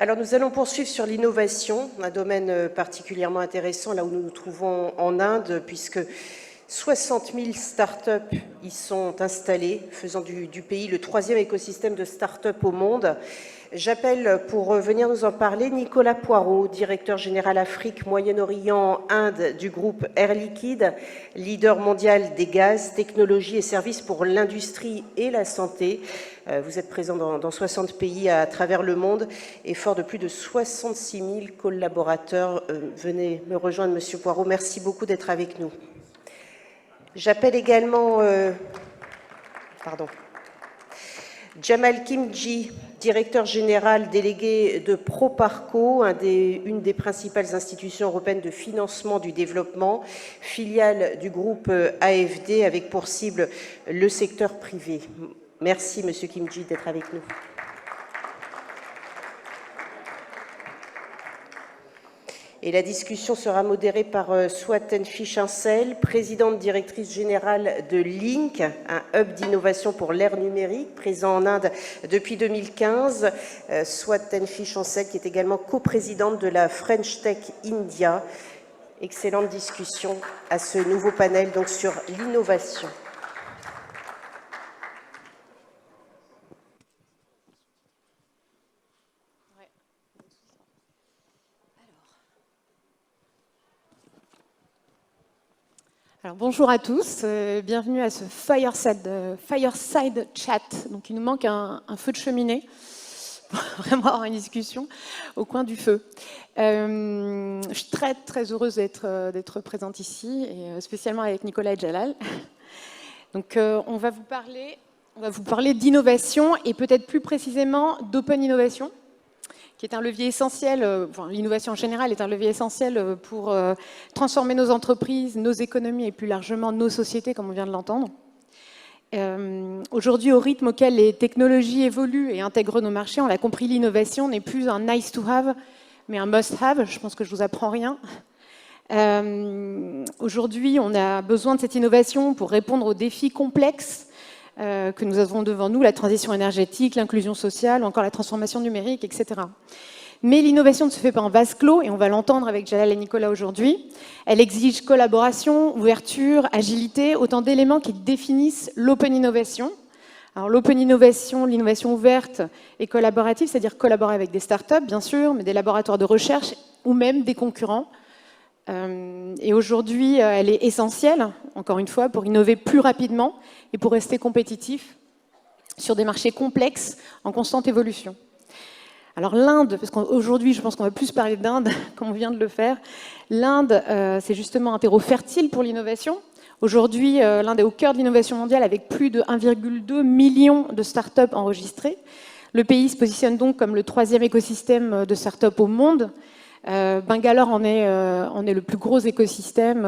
Alors nous allons poursuivre sur l'innovation, un domaine particulièrement intéressant là où nous nous trouvons en Inde, puisque 60 000 start-up y sont installées, faisant du pays le troisième écosystème de start-up au monde. J'appelle pour venir nous en parler Nicolas Poirot, directeur général Afrique, Moyen-Orient, Inde du groupe Air Liquide, leader mondial des gaz, technologies et services pour l'industrie et la santé. Vous êtes présent dans 60 pays à travers le monde et fort de plus de 66 000 collaborateurs. Venez me rejoindre, Monsieur Poirot. Merci beaucoup d'être avec nous. J'appelle également Jamal Khimji, directeur général délégué de Proparco, une des principales institutions européennes de financement du développement, filiale du groupe AFD avec pour cible le secteur privé. Merci, Monsieur Khimji, d'être avec nous. Et la discussion sera modérée par Swat Tenfi-Chancel, présidente directrice générale de Link, un hub d'innovation pour l'ère numérique, présent en Inde depuis 2015. Swat Tenfi-Chancel, qui est également coprésidente de la French Tech India. Excellente discussion à ce nouveau panel donc sur l'innovation. Alors, bonjour à tous, bienvenue à ce Fireside Chat. Donc il nous manque un feu de cheminée pour vraiment avoir une discussion au coin du feu. Je suis très heureuse d'être présente ici, et spécialement avec Nicolas et Jalal. Donc on va vous parler d'innovation et peut-être plus précisément d'open innovation, qui est un levier essentiel, l'innovation en général est un levier essentiel pour transformer nos entreprises, nos économies et plus largement nos sociétés, comme on vient de l'entendre. Aujourd'hui, au rythme auquel les technologies évoluent et intègrent nos marchés, on l'a compris, l'innovation n'est plus un nice to have, mais un must have. Je pense que je vous apprends rien. Aujourd'hui, on a besoin de cette innovation pour répondre aux défis complexes que nous avons devant nous, la transition énergétique, l'inclusion sociale, ou encore la transformation numérique, etc. Mais l'innovation ne se fait pas en vase clos, et on va l'entendre avec Jalal et Nicolas aujourd'hui. Elle exige collaboration, ouverture, agilité, autant d'éléments qui définissent l'open innovation. Alors l'open innovation, l'innovation ouverte et collaborative, c'est-à-dire collaborer avec des startups, bien sûr, mais des laboratoires de recherche ou même des concurrents. Et aujourd'hui, elle est essentielle, encore une fois, pour innover plus rapidement et pour rester compétitif sur des marchés complexes en constante évolution. Alors l'Inde, parce qu'aujourd'hui, je pense qu'on va plus parler d'Inde, comme on vient de le faire. L'Inde, c'est justement un terreau fertile pour l'innovation. Aujourd'hui, l'Inde est au cœur de l'innovation mondiale avec plus de 1,2 million de startups enregistrées. Le pays se positionne donc comme le troisième écosystème de startups au monde. Bangalore en est le plus gros écosystème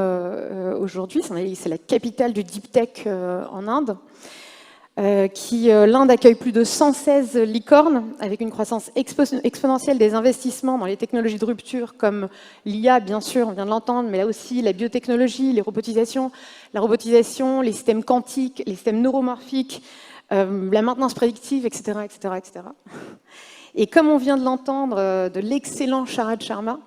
aujourd'hui. C'est la capitale du deep tech en Inde. L'Inde accueille plus de 116 licornes avec une croissance exponentielle des investissements dans les technologies de rupture comme l'IA, bien sûr, on vient de l'entendre, mais là aussi la biotechnologie, la robotisation, les systèmes quantiques, les systèmes neuromorphiques, la maintenance prédictive, etc., etc., etc. Et comme on vient de l'entendre de l'excellent Sharad Sharma,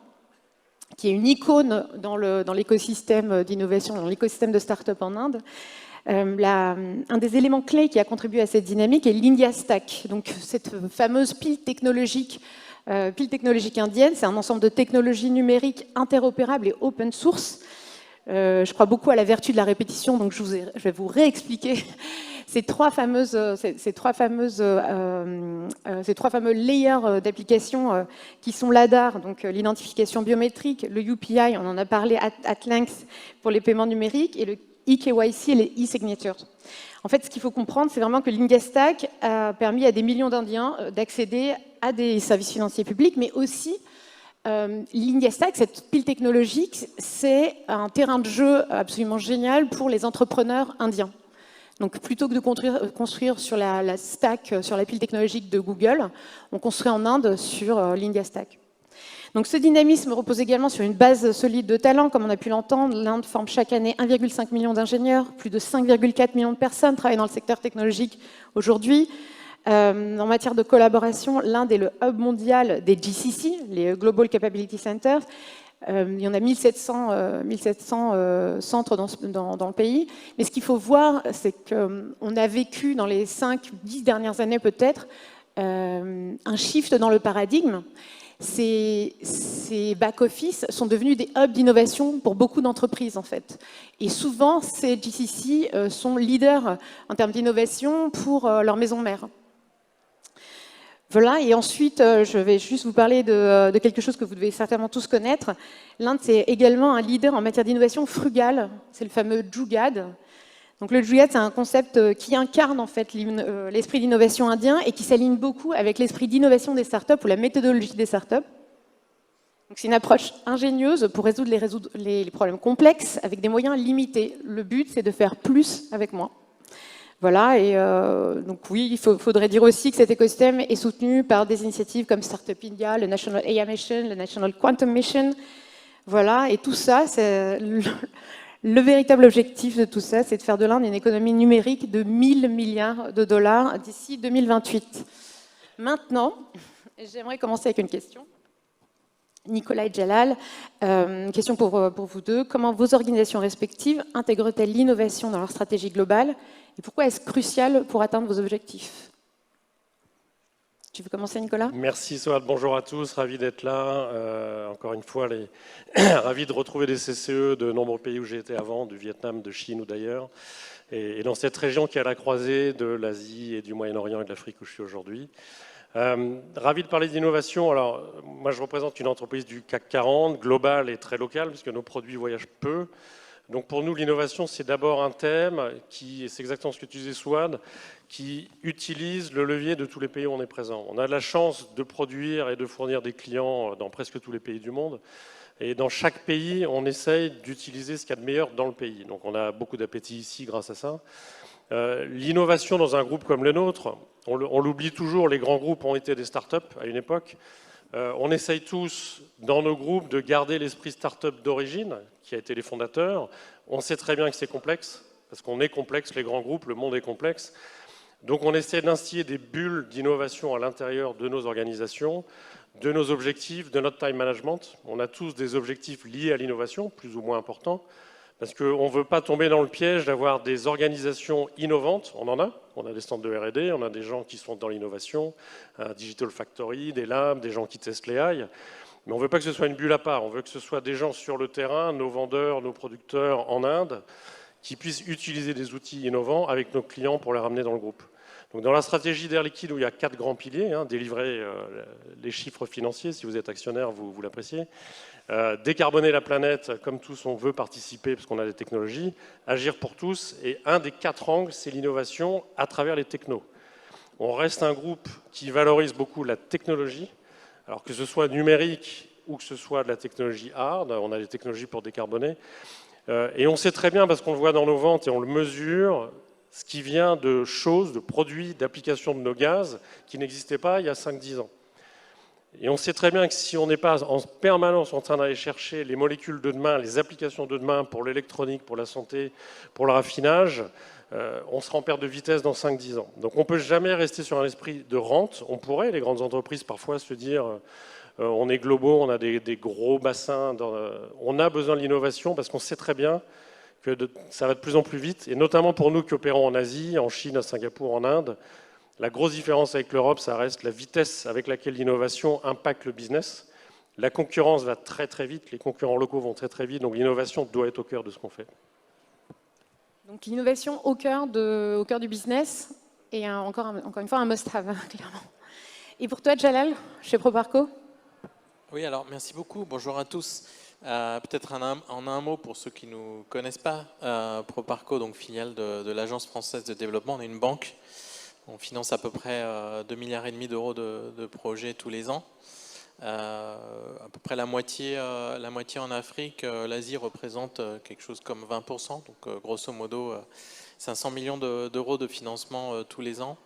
qui est une icône dans l'écosystème d'innovation, dans l'écosystème de start-up en Inde, un des éléments clés qui a contribué à cette dynamique est l'India Stack. Donc cette fameuse pile technologique indienne, c'est un ensemble de technologies numériques interopérables et open source. Je crois beaucoup à la vertu de la répétition, donc je vais vous réexpliquer ces trois fameux layers d'applications qui sont l'ADAR, donc l'identification biométrique, le UPI, on en a parlé at length pour les paiements numériques, et le eKYC et les e-signatures. En fait, ce qu'il faut comprendre, c'est vraiment que l'India Stack a permis à des millions d'Indiens d'accéder à des services financiers publics, mais aussi l'India Stack, cette pile technologique, c'est un terrain de jeu absolument génial pour les entrepreneurs indiens. Donc plutôt que de construire sur la stack, sur la pile technologique de Google, on construit en Inde sur l'India Stack. Donc ce dynamisme repose également sur une base solide de talents, comme on a pu l'entendre. L'Inde forme chaque année 1,5 million d'ingénieurs, plus de 5,4 millions de personnes travaillent dans le secteur technologique aujourd'hui. En matière de collaboration, l'Inde est le hub mondial des GCC, les Global Capability Centers. Il y en a 1700 centres dans le pays. Mais ce qu'il faut voir, c'est qu'on a vécu dans les 5-10 dernières années peut-être un shift dans le paradigme. Ces back-office sont devenus des hubs d'innovation pour beaucoup d'entreprises, en fait. Et souvent, ces GCC sont leaders en termes d'innovation pour leur maison mère. Voilà, et ensuite, je vais juste vous parler de quelque chose que vous devez certainement tous connaître. L'Inde, c'est également un leader en matière d'innovation frugale. C'est le fameux Jugaad. Donc le Jugaad, c'est un concept qui incarne en fait l'esprit d'innovation indien et qui s'aligne beaucoup avec l'esprit d'innovation des startups ou la méthodologie des startups. C'est une approche ingénieuse pour résoudre les problèmes complexes avec des moyens limités. Le but, c'est de faire plus avec moins. Voilà, et donc oui, il faudrait dire aussi que cet écosystème est soutenu par des initiatives comme Startup India, le National AI Mission, le National Quantum Mission. Voilà, et tout ça, c'est le véritable objectif de tout ça, c'est de faire de l'Inde une économie numérique de 1000 milliards de dollars d'ici 2028. Maintenant, j'aimerais commencer avec une question. Nicolas et Jalal, une question pour vous deux. Comment vos organisations respectives intègrent-elles l'innovation dans leur stratégie globale et pourquoi est-ce crucial pour atteindre vos objectifs? Tu veux commencer, Nicolas? Merci, Soad. Bonjour à tous. Ravi d'être là. Encore une fois, ravi de retrouver des CCE de nombreux pays où j'ai été avant, du Vietnam, de Chine ou d'ailleurs. Et dans cette région qui est à la croisée de l'Asie et du Moyen-Orient et de l'Afrique où je suis aujourd'hui. Ravi de parler d'innovation. Alors, moi, je représente une entreprise du CAC 40, globale et très locale, puisque nos produits voyagent peu. Donc, pour nous, l'innovation, c'est d'abord un thème qui, et c'est exactement ce que tu disais, Souad, qui utilise le levier de tous les pays où on est présent. On a la chance de produire et de fournir des clients dans presque tous les pays du monde. Et dans chaque pays, on essaye d'utiliser ce qu'il y a de meilleur dans le pays. Donc, on a beaucoup d'appétit ici grâce à ça. L'innovation dans un groupe comme le nôtre, on l'oublie toujours, les grands groupes ont été des startups à une époque. On essaye tous, dans nos groupes, de garder l'esprit start-up d'origine, qui a été les fondateurs. On sait très bien que c'est complexe, parce qu'on est complexe, les grands groupes, le monde est complexe. Donc on essaie d'instiller des bulles d'innovation à l'intérieur de nos organisations, de nos objectifs, de notre time management. On a tous des objectifs liés à l'innovation, plus ou moins importants, parce qu'on ne veut pas tomber dans le piège d'avoir des organisations innovantes. On en a. On a des stands de R&D, on a des gens qui sont dans l'innovation, un Digital Factory, des labs, des gens qui testent les AI. Mais on ne veut pas que ce soit une bulle à part. On veut que ce soit des gens sur le terrain, nos vendeurs, nos producteurs en Inde, qui puissent utiliser des outils innovants avec nos clients pour les ramener dans le groupe. Donc dans la stratégie d'Air Liquide, où il y a 4 grands piliers, délivrer les chiffres financiers, si vous êtes actionnaire, vous l'appréciez, décarboner la planète, comme tous on veut participer parce qu'on a des technologies, agir pour tous, et un des 4 angles, c'est l'innovation à travers les technos. On reste un groupe qui valorise beaucoup la technologie, alors que ce soit numérique ou que ce soit de la technologie hard, on a des technologies pour décarboner, et on sait très bien, parce qu'on le voit dans nos ventes et on le mesure, ce qui vient de choses, de produits, d'applications de nos gaz qui n'existaient pas il y a 5-10 ans. Et on sait très bien que si on n'est pas en permanence en train d'aller chercher les molécules de demain, les applications de demain pour l'électronique, pour la santé, pour le raffinage, on sera en perte de vitesse dans 5-10 ans. Donc on ne peut jamais rester sur un esprit de rente. On pourrait, les grandes entreprises, parfois se dire on est globaux, on a des gros bassins. On a besoin de l'innovation parce qu'on sait très bien que ça va de plus en plus vite. Et notamment pour nous qui opérons en Asie, en Chine, à Singapour, en Inde, la grosse différence avec l'Europe, ça reste la vitesse avec laquelle l'innovation impacte le business. La concurrence va très très vite, les concurrents locaux vont très très vite, donc l'innovation doit être au cœur de ce qu'on fait. Donc l'innovation au cœur du business, et encore une fois un must-have, clairement. Et pour toi, Jalal, chez Proparco? Oui, alors merci beaucoup, bonjour à tous. Peut-être en un mot pour ceux qui ne nous connaissent pas, Proparco, donc filiale de l'Agence française de développement, on est une banque. On finance à peu près 2,5 milliards d'euros de projets tous les ans. À peu près la moitié en Afrique. L'Asie représente quelque chose comme 20%, donc grosso modo 500 millions d'euros de financement tous les ans,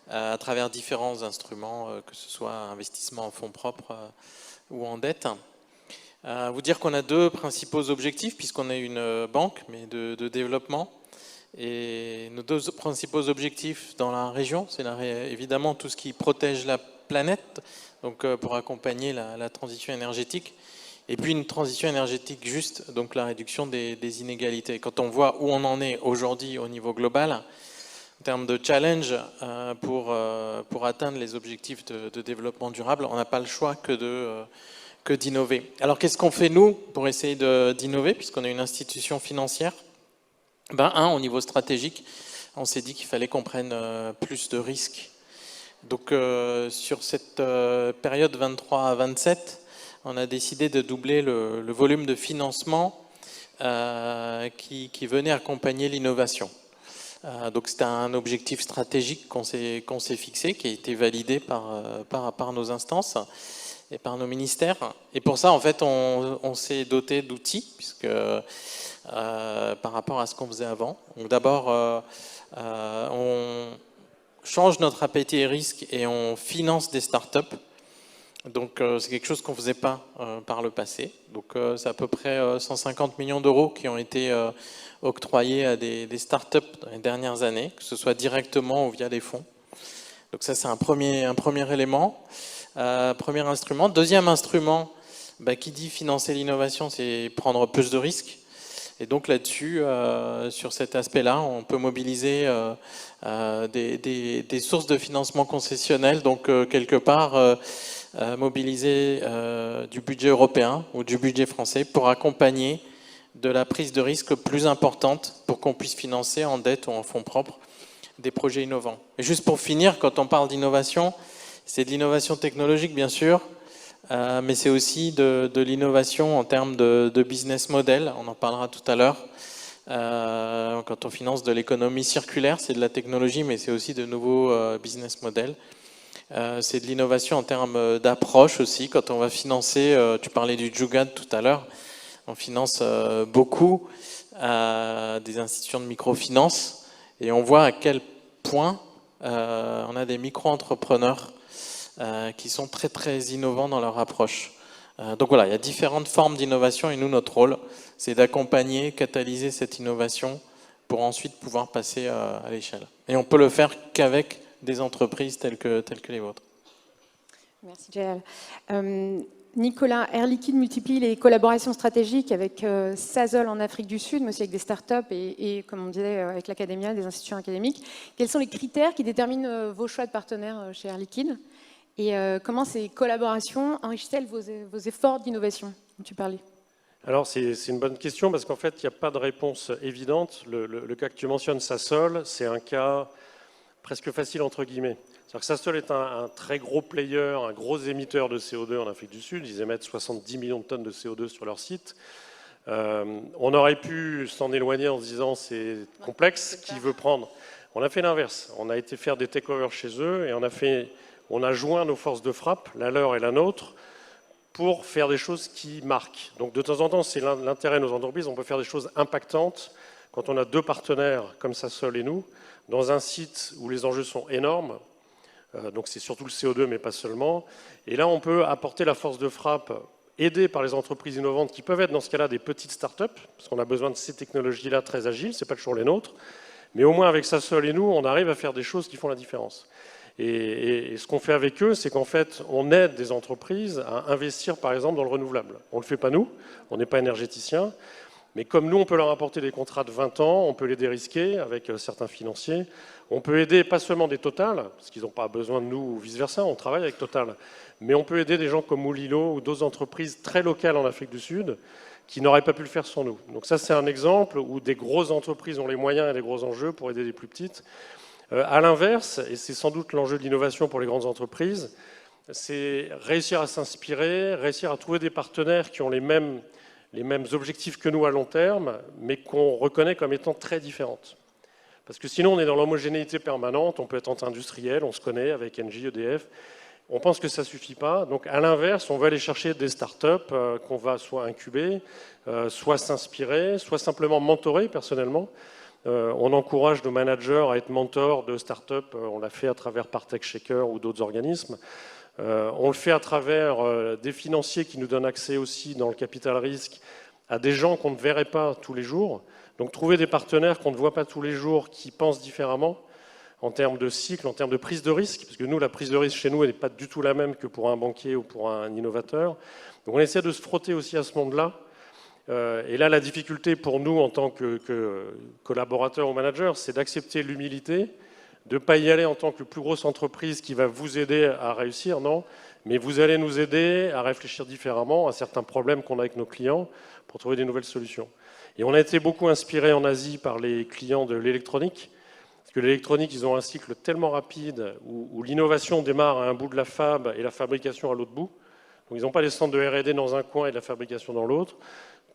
à travers différents instruments, que ce soit investissement en fonds propres ou en dette. Vous dire qu'on a 2 principaux objectifs, puisqu'on est une banque, mais de développement. Et nos deux principaux objectifs dans la région, c'est évidemment tout ce qui protège la planète, donc pour accompagner la transition énergétique, et puis une transition énergétique juste, donc la réduction des inégalités. Quand on voit où on en est aujourd'hui au niveau global, en termes de challenge pour atteindre les objectifs de développement durable, on n'a pas le choix que d'innover. Alors qu'est-ce qu'on fait nous pour essayer d'innover, puisqu'on est une institution financière? Au niveau stratégique, on s'est dit qu'il fallait qu'on prenne plus de risques. Donc sur cette période 23 à 27, on a décidé de doubler le volume de financement qui venait accompagner l'innovation. Donc c'était un objectif stratégique qu'on s'est fixé, qui a été validé par nos instances et par nos ministères. Et pour ça, en fait, on s'est doté d'outils, puisque par rapport à ce qu'on faisait avant. Donc d'abord, on change notre appétit et risque et on finance des startups. Donc c'est quelque chose qu'on ne faisait pas par le passé. Donc c'est à peu près 150 millions d'euros qui ont été octroyés à des startups dans les dernières années, que ce soit directement ou via des fonds. Donc ça c'est un premier élément, premier instrument. Deuxième instrument, qui dit financer l'innovation, c'est prendre plus de risques. Et donc là-dessus, sur cet aspect-là, on peut mobiliser des sources de financement concessionnel, donc quelque part mobiliser du budget européen ou du budget français pour accompagner de la prise de risque plus importante pour qu'on puisse financer en dette ou en fonds propres des projets innovants. Et juste pour finir, quand on parle d'innovation, c'est de l'innovation technologique bien sûr, mais c'est aussi de l'innovation en termes de business model, on en parlera tout à l'heure. Quand on finance de l'économie circulaire, c'est de la technologie, mais c'est aussi de nouveaux business models. C'est de l'innovation en termes d'approche aussi. Quand on va financer, tu parlais du Jugaad tout à l'heure, on finance beaucoup des institutions de microfinance et on voit à quel point on a des micro-entrepreneurs qui sont très très innovants dans leur approche. Donc voilà, il y a différentes formes d'innovation et nous, notre rôle, c'est d'accompagner, catalyser cette innovation pour ensuite pouvoir passer à l'échelle. Et on peut le faire qu'avec des entreprises telles que les vôtres. Merci Jaël. Nicolas, Air Liquide multiplie les collaborations stratégiques avec Sasol en Afrique du Sud, mais aussi avec des startups et comme on disait, avec l'académia, des institutions académiques. Quels sont les critères qui déterminent vos choix de partenaires chez Air Liquide? Et comment ces collaborations enrichissent-elles vos efforts d'innovation dont tu parlais? Alors c'est une bonne question parce qu'en fait il n'y a pas de réponse évidente. Le cas que tu mentionnes, Sasol, c'est un cas presque facile entre guillemets. C'est-à-dire que Sasol est un très gros player, un gros émetteur de CO2 en Afrique du Sud. Ils émettent 70 millions de tonnes de CO2 sur leur site. On aurait pu s'en éloigner en se disant c'est complexe, qui veut prendre? On a fait l'inverse. On a été faire des takeovers chez eux et on a joint nos forces de frappe, la leur et la nôtre, pour faire des choses qui marquent. Donc de temps en temps, c'est l'intérêt de nos entreprises, on peut faire des choses impactantes quand on a deux partenaires comme Sasol et nous, dans un site où les enjeux sont énormes, donc c'est surtout le CO2 mais pas seulement, et là on peut apporter la force de frappe aidée par les entreprises innovantes qui peuvent être dans ce cas-là des petites startups, parce qu'on a besoin de ces technologies-là très agiles, c'est pas toujours les nôtres, mais au moins avec Sasol et nous, on arrive à faire des choses qui font la différence. Et ce qu'on fait avec eux, c'est qu'en fait, on aide des entreprises à investir, par exemple, dans le renouvelable. On ne le fait pas nous, on n'est pas énergéticiens, mais comme nous, on peut leur apporter des contrats de 20 ans, on peut les dérisquer avec certains financiers, on peut aider pas seulement des Total, parce qu'ils n'ont pas besoin de nous ou vice-versa, on travaille avec Total, mais on peut aider des gens comme Moulilo ou d'autres entreprises très locales en Afrique du Sud qui n'auraient pas pu le faire sans nous. Donc ça, c'est un exemple où des grosses entreprises ont les moyens et les gros enjeux pour aider les plus petites. À l'inverse, et c'est sans doute l'enjeu de l'innovation pour les grandes entreprises, c'est réussir à s'inspirer, réussir à trouver des partenaires qui ont les mêmes objectifs que nous à long terme, mais qu'on reconnaît comme étant très différentes. Parce que sinon, on est dans l'homogénéité permanente, on peut être entre-industriel, on se connaît avec Engie, EDF, on pense que ça ne suffit pas. Donc à l'inverse, on va aller chercher des startups qu'on va soit incuber, soit s'inspirer, soit simplement mentorer personnellement. On encourage nos managers à être mentors de start-up. On l'a fait à travers Partech Shaker ou d'autres organismes. On le fait à travers des financiers qui nous donnent accès aussi dans le capital risque à des gens qu'on ne verrait pas tous les jours. Donc trouver des partenaires qu'on ne voit pas tous les jours, qui pensent différemment, en termes de cycle, en termes de prise de risque, parce que nous, la prise de risque chez nous, elle n'est pas du tout la même que pour un banquier ou pour un innovateur. Donc on essaie de se frotter aussi à ce monde-là. Et là, la difficulté pour nous, en tant que collaborateurs ou managers, c'est d'accepter l'humilité, de ne pas y aller en tant que plus grosse entreprise qui va vous aider à réussir, non, mais vous allez nous aider à réfléchir différemment à certains problèmes qu'on a avec nos clients pour trouver des nouvelles solutions. Et on a été beaucoup inspiré en Asie par les clients de l'électronique, parce que l'électronique, ils ont un cycle tellement rapide où l'innovation démarre à un bout de la fab et la fabrication à l'autre bout. Donc ils n'ont pas les centres de R&D dans un coin et de la fabrication dans l'autre.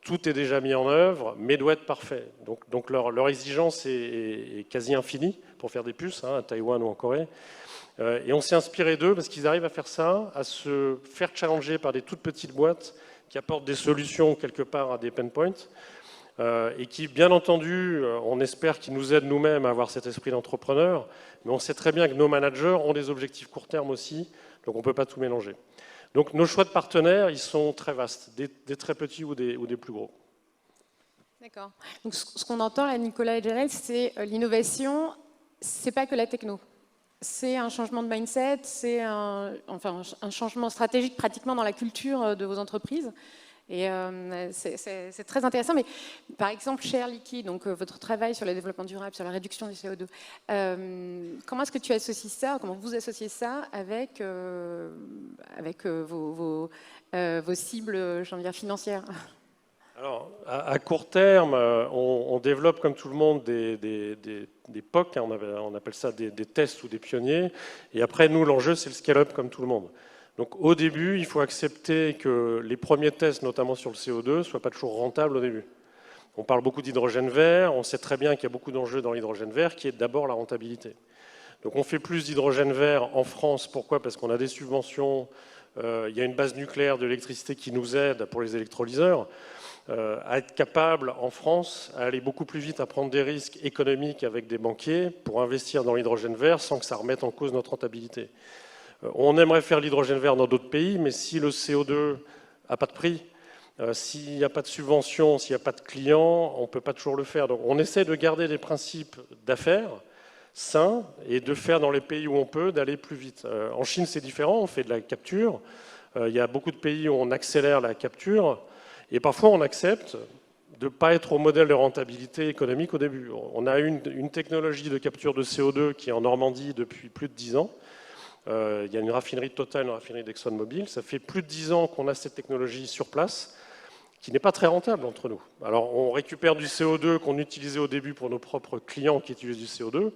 Tout est déjà mis en œuvre, mais doit être parfait. Donc leur exigence est quasi infinie pour faire des puces, à Taïwan ou en Corée. Et on s'est inspiré d'eux parce qu'ils arrivent à faire ça, à se faire challenger par des toutes petites boîtes qui apportent des solutions quelque part à des pain points et qui, bien entendu, on espère qu'ils nous aident nous-mêmes à avoir cet esprit d'entrepreneur, mais on sait très bien que nos managers ont des objectifs court terme aussi, donc on ne peut pas tout mélanger. Donc nos choix de partenaires, ils sont très vastes, des très petits ou des plus gros. D'accord. Donc ce qu'on entend là, Nicolas et Jalal, c'est l'innovation, c'est pas que la techno. C'est un changement de mindset, c'est un changement stratégique pratiquement dans la culture de vos entreprises. Et c'est très intéressant. Mais par exemple, chez Air Liquide, donc votre travail sur le développement durable, sur la réduction du CO2, comment est-ce que tu associes ça, comment vous associez ça avec, vos cibles, j'ai envie de dire, financières? Alors, à court terme, on développe comme tout le monde des POC, on appelle ça des tests ou des pionniers. Et après, nous, l'enjeu, c'est le scale-up comme tout le monde. Donc au début, il faut accepter que les premiers tests, notamment sur le CO2, ne soient pas toujours rentables au début. On parle beaucoup d'hydrogène vert, on sait très bien qu'il y a beaucoup d'enjeux dans l'hydrogène vert, qui est d'abord la rentabilité. Donc on fait plus d'hydrogène vert en France, pourquoi? Parce qu'on a des subventions, il y a une base nucléaire de l'électricité qui nous aide pour les électrolyseurs, à être capable en France, à aller beaucoup plus vite, à prendre des risques économiques avec des banquiers pour investir dans l'hydrogène vert sans que ça remette en cause notre rentabilité. On aimerait faire l'hydrogène vert dans d'autres pays, mais si le CO2 n'a pas de prix, s'il n'y a pas de subvention, s'il n'y a pas de clients, on ne peut pas toujours le faire. Donc on essaie de garder des principes d'affaires sains et de faire dans les pays où on peut, d'aller plus vite. En Chine, c'est différent, on fait de la capture. Il y a beaucoup de pays où on accélère la capture et parfois on accepte de ne pas être au modèle de rentabilité économique au début. On a une technologie de capture de CO2 qui est en Normandie depuis plus de 10 ans. Il y a une raffinerie de Total, une raffinerie d'ExxonMobil. Ça fait plus de 10 ans qu'on a cette technologie sur place, qui n'est pas très rentable entre nous. Alors on récupère du CO2 qu'on utilisait au début pour nos propres clients qui utilisent du CO2.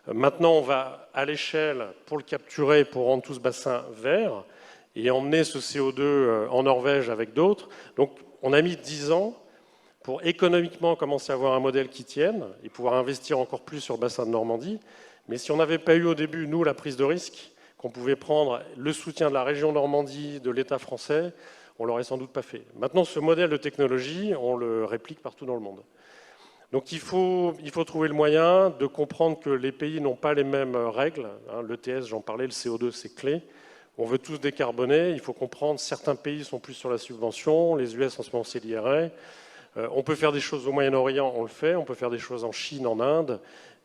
Maintenant on va à l'échelle pour le capturer, pour rendre tout ce bassin vert et emmener ce CO2 en Norvège avec d'autres. Donc on a mis 10 ans pour économiquement commencer à avoir un modèle qui tienne et pouvoir investir encore plus sur le bassin de Normandie. Mais si on n'avait pas eu au début, nous, la prise de risque, qu'on pouvait prendre le soutien de la région Normandie, de l'État français, on ne l'aurait sans doute pas fait. Maintenant, ce modèle de technologie, on le réplique partout dans le monde. Donc il faut trouver le moyen de comprendre que les pays n'ont pas les mêmes règles. L'ETS, j'en parlais, le CO2, c'est clé. On veut tous décarboner. Il faut comprendre que certains pays sont plus sur la subvention. Les US, en ce moment, c'est l'IRA. On peut faire des choses au Moyen-Orient, on le fait. On peut faire des choses en Chine, en Inde.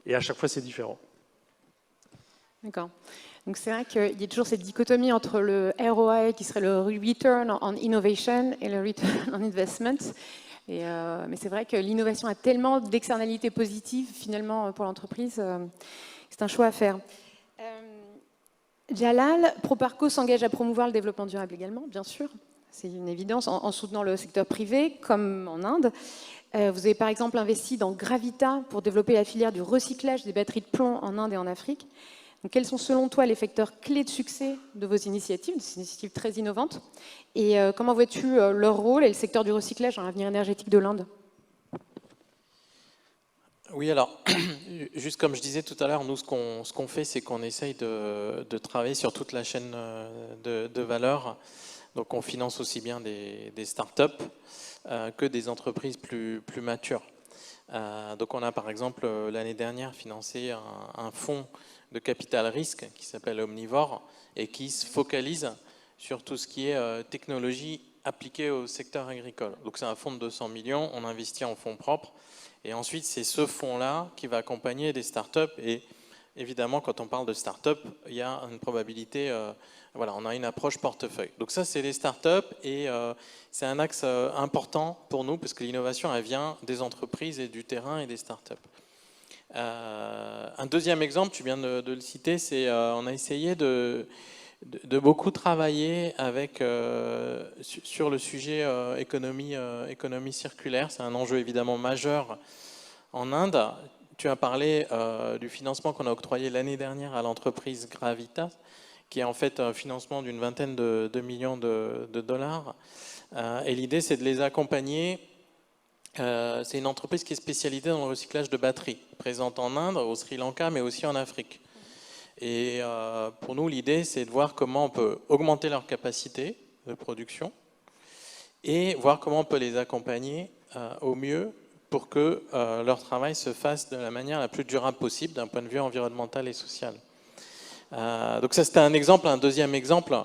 Et à chaque fois, c'est différent. D'accord. Donc c'est vrai qu'il y a toujours cette dichotomie entre le ROI, qui serait le Return on Innovation, et le Return on Investment. Mais c'est vrai que l'innovation a tellement d'externalités positives, finalement, pour l'entreprise. C'est un choix à faire. Jalal, Proparco s'engage à promouvoir le développement durable également, bien sûr. C'est une évidence, en soutenant le secteur privé, comme en Inde. Vous avez par exemple investi dans Gravita pour développer la filière du recyclage des batteries de plomb en Inde et en Afrique. Donc, quels sont selon toi les facteurs clés de succès de vos initiatives, des initiatives très innovantes? Et comment vois-tu leur rôle et le secteur du recyclage dans l'avenir énergétique de l'Inde? Oui, alors, juste comme je disais tout à l'heure, nous, ce qu'on fait, c'est qu'on essaye de travailler sur toute la chaîne de valeur. Donc, on finance aussi bien des startups que des entreprises plus matures. Donc, on a, par exemple, l'année dernière, financé un fonds de capital risque qui s'appelle Omnivore et qui se focalise sur tout ce qui est technologie appliquée au secteur agricole. Donc c'est un fonds de 200 millions, on investit en fonds propres Et ensuite, c'est ce fonds-là qui va accompagner des startups. Et évidemment, quand on parle de startup, il y a une probabilité, voilà, on a une approche portefeuille. Donc ça, c'est les startups et c'est un axe important pour nous parce que l'innovation, elle vient des entreprises et du terrain et des startups. Un deuxième exemple, tu viens de le citer, c'est on a essayé de beaucoup travailler avec, sur le sujet économie circulaire. C'est un enjeu évidemment majeur en Inde. Tu as parlé du financement qu'on a octroyé l'année dernière à l'entreprise Gravitas, qui est en fait un financement d'une vingtaine de millions de dollars. Et l'idée, c'est de les accompagner. C'est une entreprise qui est spécialisée dans le recyclage de batteries, présente en Inde, au Sri Lanka, mais aussi en Afrique. Et pour nous, l'idée, c'est de voir comment on peut augmenter leur capacité de production et voir comment on peut les accompagner au mieux pour que leur travail se fasse de la manière la plus durable possible d'un point de vue environnemental et social. Donc ça, c'était un exemple. Un deuxième exemple,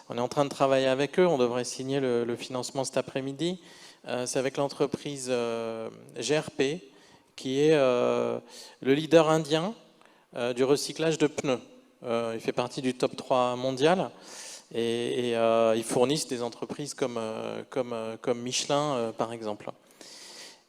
on est en train de travailler avec eux, on devrait signer le financement cet après-midi. C'est avec l'entreprise GRP, qui est le leader indien du recyclage de pneus. Il fait partie du top 3 mondial et ils fournissent des entreprises comme Michelin, par exemple.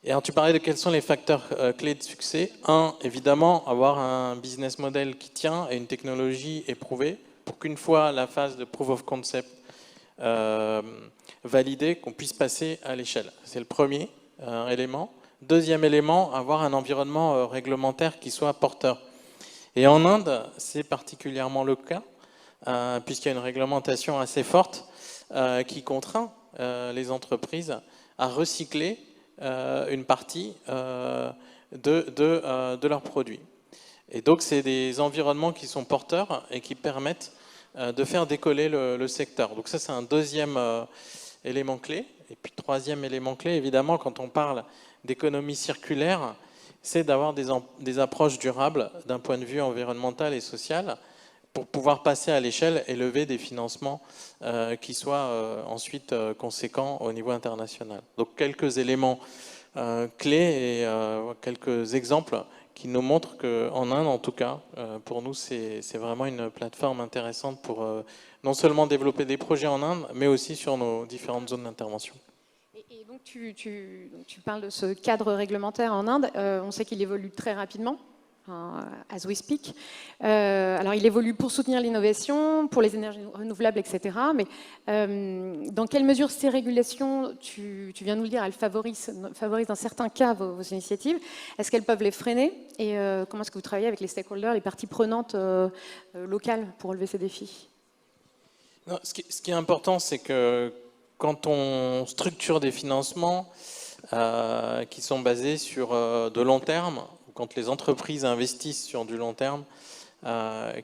Et alors, tu parlais de quels sont les facteurs clés de succès. Un, évidemment, avoir un business model qui tient et une technologie éprouvée pour qu'une fois la phase de proof of concept validée, qu'on puisse passer à l'échelle. C'est le premier élément. Deuxième élément, avoir un environnement réglementaire qui soit porteur. Et en Inde, c'est particulièrement le cas, puisqu'il y a une réglementation assez forte qui contraint les entreprises à recycler une partie de leurs produits. Et donc, c'est des environnements qui sont porteurs et qui permettent de faire décoller le secteur. Donc ça, c'est un deuxième élément clé. Et puis, troisième élément clé, évidemment, quand on parle d'économie circulaire, c'est d'avoir des approches durables d'un point de vue environnemental et social pour pouvoir passer à l'échelle et lever des financements qui soient ensuite conséquents au niveau international. Donc quelques éléments clés et quelques exemples qui nous montrent qu'en Inde, en tout cas, pour nous, c'est vraiment une plateforme intéressante pour non seulement développer des projets en Inde, mais aussi sur nos différentes zones d'intervention. Et donc tu parles de ce cadre réglementaire en Inde. On sait qu'il évolue très rapidement, as we speak. Alors il évolue pour soutenir l'innovation, pour les énergies renouvelables, etc. Mais dans quelle mesure ces régulations, tu viens de nous le dire, elles favorisent dans certains cas vos initiatives. Est-ce qu'elles peuvent les freiner? Et comment est-ce que vous travaillez avec les stakeholders, les parties prenantes locales pour relever ces défis? Non, ce qui est important, c'est que quand on structure des financements qui sont basés sur de long terme, quand les entreprises investissent sur du long terme,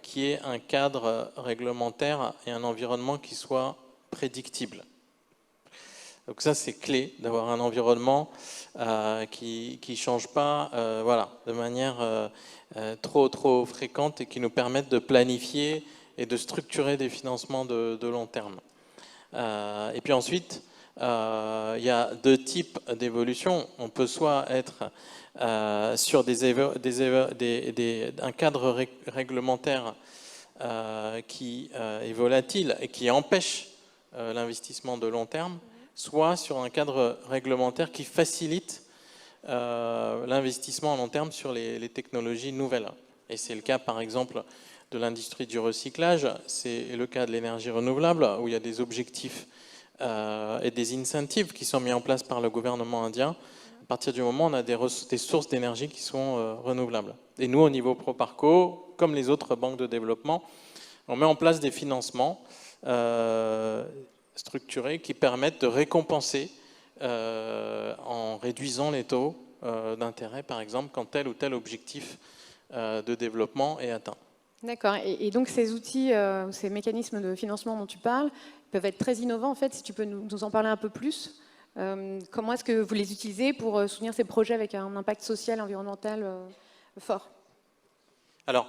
qui est un cadre réglementaire et un environnement qui soit prédictible. Donc ça, c'est clé d'avoir un environnement qui ne change pas voilà, de manière trop fréquente et qui nous permette de planifier et de structurer des financements de long terme. Et puis ensuite, il y a deux types d'évolution. On peut soit être sur un cadre réglementaire qui est volatile et qui empêche l'investissement de long terme, soit sur un cadre réglementaire qui facilite l'investissement à long terme sur les technologies nouvelles. Et c'est le cas, par exemple, de l'industrie du recyclage, c'est le cas de l'énergie renouvelable, où il y a des objectifs et des incentives qui sont mis en place par le gouvernement indien. À partir du moment où on a des sources d'énergie qui sont renouvelables. Et nous, au niveau Proparco, comme les autres banques de développement, on met en place des financements structurés qui permettent de récompenser en réduisant les taux d'intérêt, par exemple, quand tel ou tel objectif de développement est atteint. D'accord. Et donc ces outils, ces mécanismes de financement dont tu parles, peuvent être très innovants en fait. Si tu peux nous en parler un peu plus, comment est-ce que vous les utilisez pour soutenir ces projets avec un impact social, environnemental fort? Alors,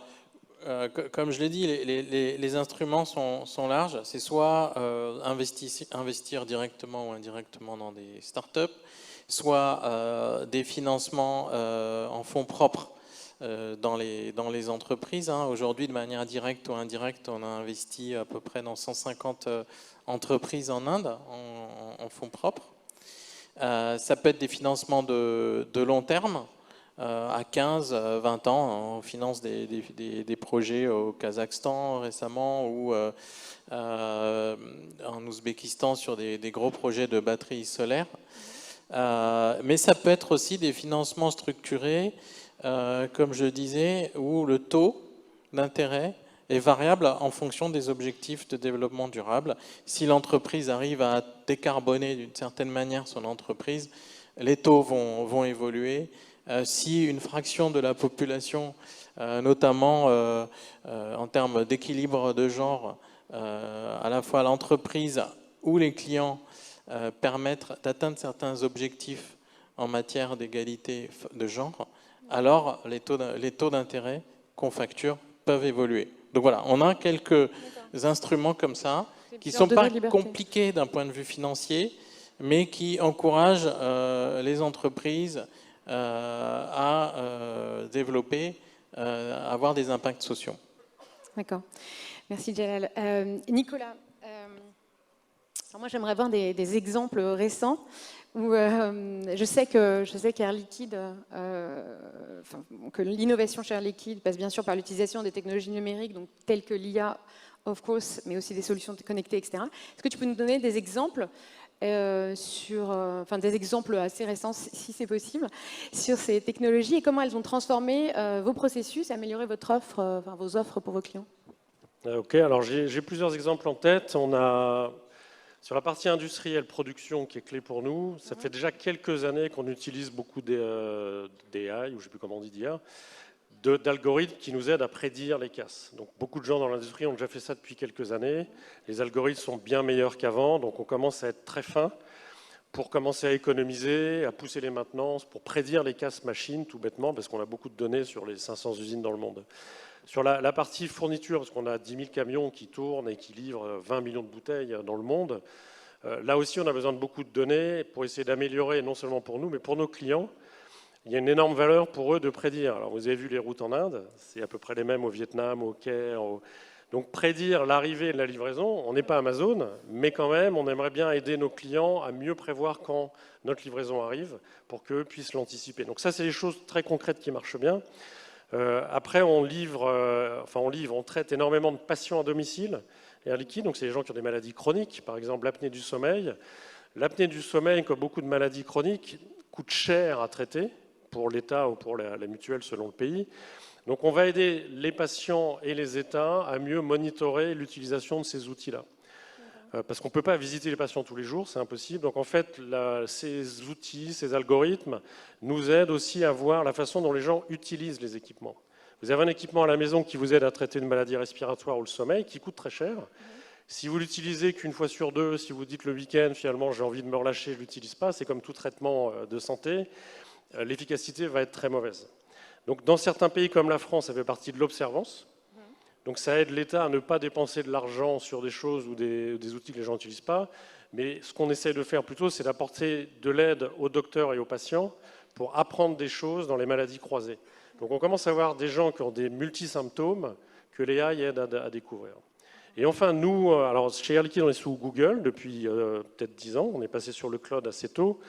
comme je l'ai dit, les instruments sont larges. C'est soit investir directement ou indirectement dans des startups, soit des financements en fonds propres dans les entreprises. Aujourd'hui, de manière directe ou indirecte, on a investi à peu près dans 150 entreprises en Inde en fonds propres. Ça peut être des financements de long terme, à 15, 20 ans. On finance des projets au Kazakhstan récemment ou en Ouzbékistan sur des gros projets de batteries solaires. Mais ça peut être aussi des financements structurés, comme je disais, où le taux d'intérêt est variable en fonction des objectifs de développement durable. Si l'entreprise arrive à décarboner d'une certaine manière son entreprise, les taux vont évoluer. Si une fraction de la population, notamment en termes d'équilibre de genre, à la fois l'entreprise ou les clients permettent d'atteindre certains objectifs en matière d'égalité de genre, alors les taux d'intérêt qu'on facture peuvent évoluer. Donc voilà, on a quelques instruments comme ça qui ne sont pas compliqués d'un point de vue financier, mais qui encouragent les entreprises à développer, à avoir des impacts sociaux. D'accord. Merci Djalal. Nicolas, alors moi j'aimerais voir des exemples récents où je sais qu'Air Liquide, que l'innovation chez Air Liquide passe bien sûr par l'utilisation des technologies numériques, donc telles que l'IA, of course, mais aussi des solutions connectées, etc. Est-ce que tu peux nous donner des exemples des exemples assez récents, si c'est possible, sur ces technologies et comment elles ont transformé vos processus et amélioré votre offre, vos offres pour vos clients? Ok, alors j'ai plusieurs exemples en tête. On a sur la partie industrielle, production, qui est clé pour nous. Ça fait déjà quelques années qu'on utilise beaucoup d'AI, ou je ne sais plus comment on dit d'IA, d'algorithmes qui nous aident à prédire les casses. Donc beaucoup de gens dans l'industrie ont déjà fait ça depuis quelques années. Les algorithmes sont bien meilleurs qu'avant, donc on commence à être très fin pour commencer à économiser, à pousser les maintenances, pour prédire les casses machines, tout bêtement, parce qu'on a beaucoup de données sur les 500 usines dans le monde. Sur la partie fourniture, parce qu'on a 10 000 camions qui tournent et qui livrent 20 millions de bouteilles dans le monde, là aussi on a besoin de beaucoup de données pour essayer d'améliorer, non seulement pour nous, mais pour nos clients. Il y a une énorme valeur pour eux de prédire. Alors vous avez vu les routes en Inde, c'est à peu près les mêmes au Vietnam, au Caire. Donc prédire l'arrivée et la livraison, on n'est pas Amazon, mais quand même on aimerait bien aider nos clients à mieux prévoir quand notre livraison arrive pour qu'eux puissent l'anticiper. Donc ça c'est des choses très concrètes qui marchent bien. Après on traite énormément de patients à domicile, Air Liquide, donc c'est les gens qui ont des maladies chroniques, par exemple l'apnée du sommeil. L'apnée du sommeil, comme beaucoup de maladies chroniques, coûte cher à traiter pour l'État ou pour la mutuelle selon le pays. Donc on va aider les patients et les États à mieux monitorer l'utilisation de ces outils-là. Parce qu'on ne peut pas visiter les patients tous les jours, c'est impossible. Donc en fait, ces outils, ces algorithmes nous aident aussi à voir la façon dont les gens utilisent les équipements. Vous avez un équipement à la maison qui vous aide à traiter une maladie respiratoire ou le sommeil, qui coûte très cher. Si vous l'utilisez qu'une fois sur deux, si vous dites le week-end, finalement j'ai envie de me relâcher, je ne l'utilise pas, c'est comme tout traitement de santé, l'efficacité va être très mauvaise. Donc dans certains pays comme la France, ça fait partie de l'observance. Donc ça aide l'État à ne pas dépenser de l'argent sur des choses ou des outils que les gens n'utilisent pas. Mais ce qu'on essaie de faire plutôt, c'est d'apporter de l'aide aux docteurs et aux patients pour apprendre des choses dans les maladies croisées. Donc on commence à avoir des gens qui ont des multisymptômes que l'AI aide à découvrir. Et enfin, nous, alors chez Air Liquide, on est sous Google depuis peut-être 10 ans. On est passé sur le cloud assez tôt.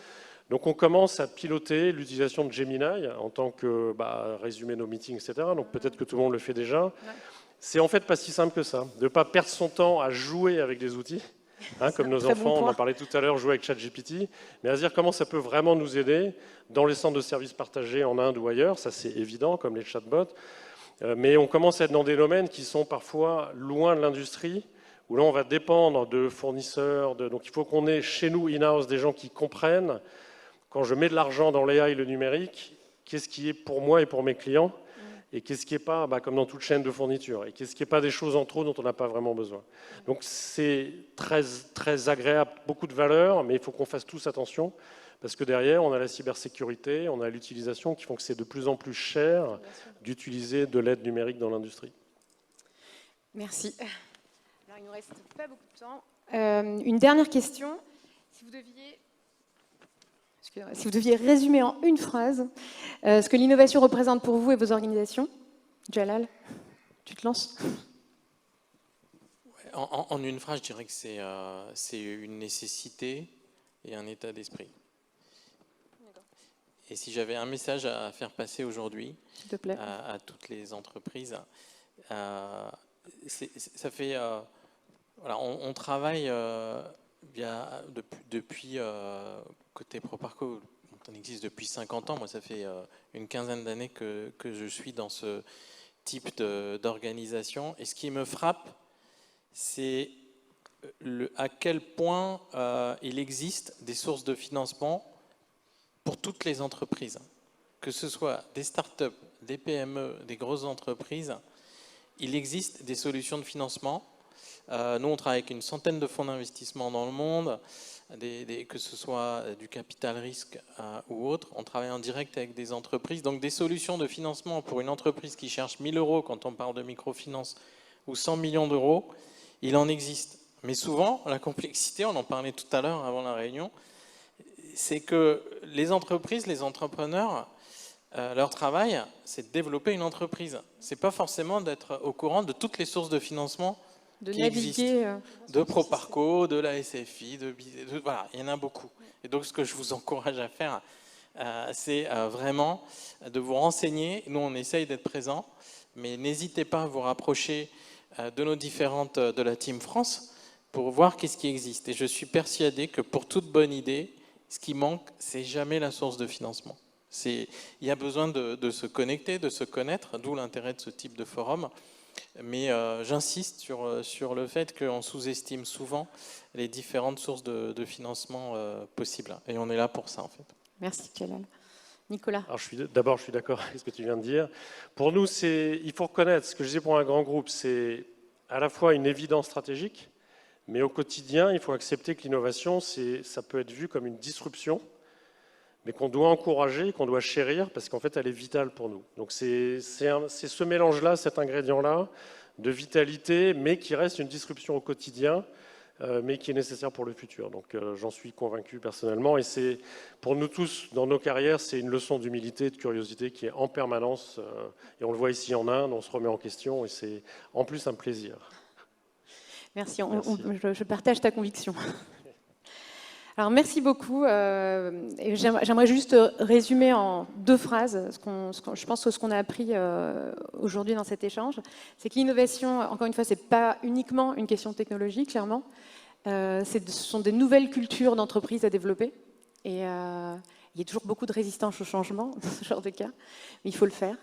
Donc on commence à piloter l'utilisation de Gemini en tant que résumer nos meetings, etc. Donc peut-être que tout le monde le fait déjà. Ouais. C'est en fait pas si simple que ça, de ne pas perdre son temps à jouer avec des outils, comme nos enfants, on en parlait tout à l'heure, jouer avec ChatGPT, mais à se dire comment ça peut vraiment nous aider dans les centres de services partagés en Inde ou ailleurs, ça c'est évident, comme les chatbots, mais on commence à être dans des domaines qui sont parfois loin de l'industrie, où là on va dépendre de fournisseurs, donc il faut qu'on ait chez nous, in-house, des gens qui comprennent, quand je mets de l'argent dans l'AI et le numérique, qu'est-ce qui est pour moi et pour mes clients, et qu'est-ce qui n'est pas, comme dans toute chaîne de fourniture, et qu'est-ce qui n'est pas des choses en trop dont on n'a pas vraiment besoin. Donc c'est très, très agréable, beaucoup de valeur, mais il faut qu'on fasse tous attention, parce que derrière, on a la cybersécurité, on a l'utilisation qui font que c'est de plus en plus cher d'utiliser de l'aide numérique dans l'industrie. Merci. Alors, il ne nous reste pas beaucoup de temps. Une dernière question. Si vous deviez, Si vous deviez résumer en une phrase ce que l'innovation représente pour vous et vos organisations, Jalal, tu te lances? En une phrase, je dirais que c'est une nécessité et un état d'esprit. Et si j'avais un message à faire passer aujourd'hui à toutes les entreprises, ça fait... voilà, on travaille depuis côté Proparco, on existe depuis 50 ans. Moi, ça fait une quinzaine d'années que je suis dans ce type d'organisation. Et ce qui me frappe, c'est à quel point il existe des sources de financement pour toutes les entreprises, que ce soit des startups, des PME, des grosses entreprises. Il existe des solutions de financement. Nous, on travaille avec une centaine de fonds d'investissement dans le monde, que ce soit du capital risque ou autre. On travaille en direct avec des entreprises. Donc, des solutions de financement pour une entreprise qui cherche 1 000 € quand on parle de microfinance ou 100 millions d'euros, il en existe. Mais souvent, la complexité, on en parlait tout à l'heure avant la réunion, c'est que les entreprises, les entrepreneurs, leur travail, c'est de développer une entreprise. C'est pas forcément d'être au courant de toutes les sources de financement qui existent. De Proparco, de la SFI, voilà, il y en a beaucoup. Et donc, ce que je vous encourage à faire, c'est vraiment de vous renseigner. Nous, on essaye d'être présents, mais n'hésitez pas à vous rapprocher de nos différentes de la Team France pour voir qu'est-ce qui existe. Et je suis persuadé que pour toute bonne idée, ce qui manque, c'est jamais la source de financement. Il y a besoin de se connecter, de se connaître, d'où l'intérêt de ce type de forum. Mais j'insiste sur le fait qu'on sous-estime souvent les différentes sources de financement possibles. Et on est là pour ça, en fait. Merci, Jalal. Nicolas. Alors, je suis d'accord avec ce que tu viens de dire. Pour nous, il faut reconnaître, ce que je disais pour un grand groupe, c'est à la fois une évidence stratégique, mais au quotidien, il faut accepter que l'innovation, ça peut être vu comme une disruption, mais qu'on doit encourager, qu'on doit chérir, parce qu'en fait, elle est vitale pour nous. Donc c'est ce mélange-là, cet ingrédient-là, de vitalité, mais qui reste une disruption au quotidien, mais qui est nécessaire pour le futur. Donc j'en suis convaincu personnellement, et c'est pour nous tous, dans nos carrières, c'est une leçon d'humilité, de curiosité qui est en permanence, et on le voit ici en Inde, on se remet en question, et c'est en plus un plaisir. Merci, je partage ta conviction. Alors, merci beaucoup. J'aimerais juste résumer en 2 phrases je pense que ce qu'on a appris aujourd'hui dans cet échange. C'est que l'innovation, encore une fois, ce n'est pas uniquement une question technologique, clairement. Ce sont des nouvelles cultures d'entreprise à développer. Et il y a toujours beaucoup de résistance au changement dans ce genre de cas, mais il faut le faire.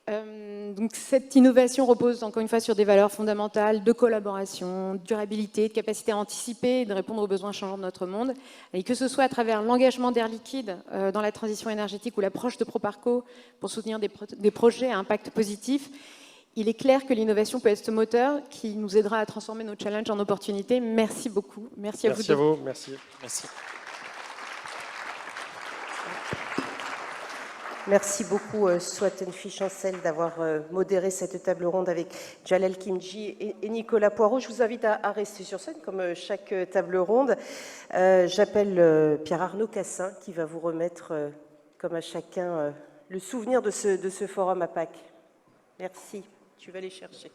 Donc cette innovation repose encore une fois sur des valeurs fondamentales de collaboration, de durabilité, de capacité à anticiper et de répondre aux besoins changeants de notre monde. Et que ce soit à travers l'engagement d'Air Liquide dans la transition énergétique ou l'approche de Proparco pour soutenir des projets à impact positif, il est clair que l'innovation peut être ce moteur qui nous aidera à transformer nos challenges en opportunités. Merci beaucoup. Merci à vous. Merci à vous. Merci. Merci. Merci beaucoup, Swatenfi Chancel, d'avoir modéré cette table ronde avec Jalal Khimji et Nicolas Poirot. Je vous invite à rester sur scène, comme chaque table ronde. J'appelle Pierre-Arnaud Cassin, qui va vous remettre, comme à chacun, le souvenir de ce forum à Pâques. Merci. Tu vas les chercher.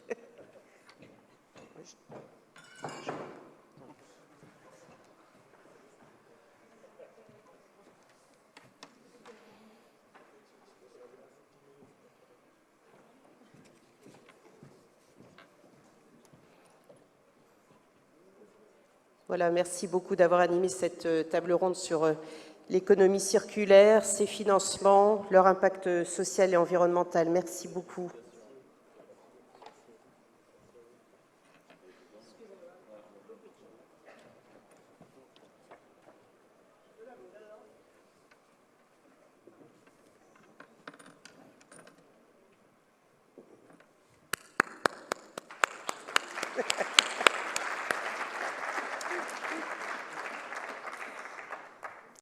Voilà, merci beaucoup d'avoir animé cette table ronde sur l'économie circulaire, ses financements, leur impact social et environnemental. Merci beaucoup.